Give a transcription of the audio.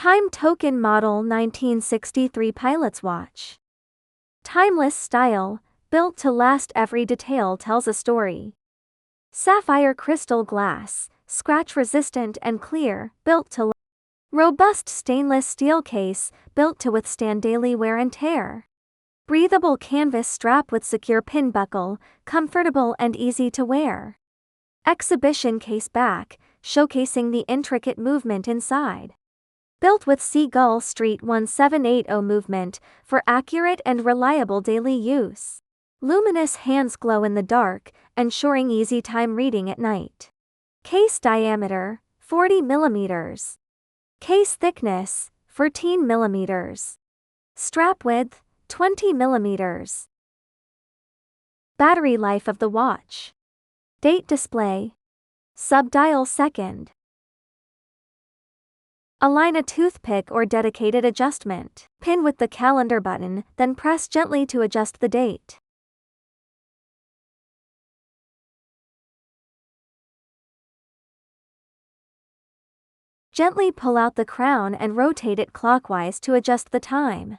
Time token model 1963 pilot's watch. Timeless style, built to last, every detail tells a story. Sapphire crystal glass, scratch resistant and clear, built to last. Robust stainless steel case, built to withstand daily wear and tear. Breathable canvas strap with secure pin buckle, comfortable and easy to wear. Exhibition case back, showcasing the intricate movement inside. Built with Seagull Street 1780 movement, for accurate and reliable daily use. Luminous hands glow in the dark, ensuring easy time reading at night. Case diameter, 40 mm. Case thickness, 14 mm. Strap width, 20 mm. Battery life of the watch. Date display. Subdial second. Align a toothpick or dedicated adjustment. Pin with the calendar button, then press gently to adjust the date. Gently pull out the crown and rotate it clockwise to adjust the time.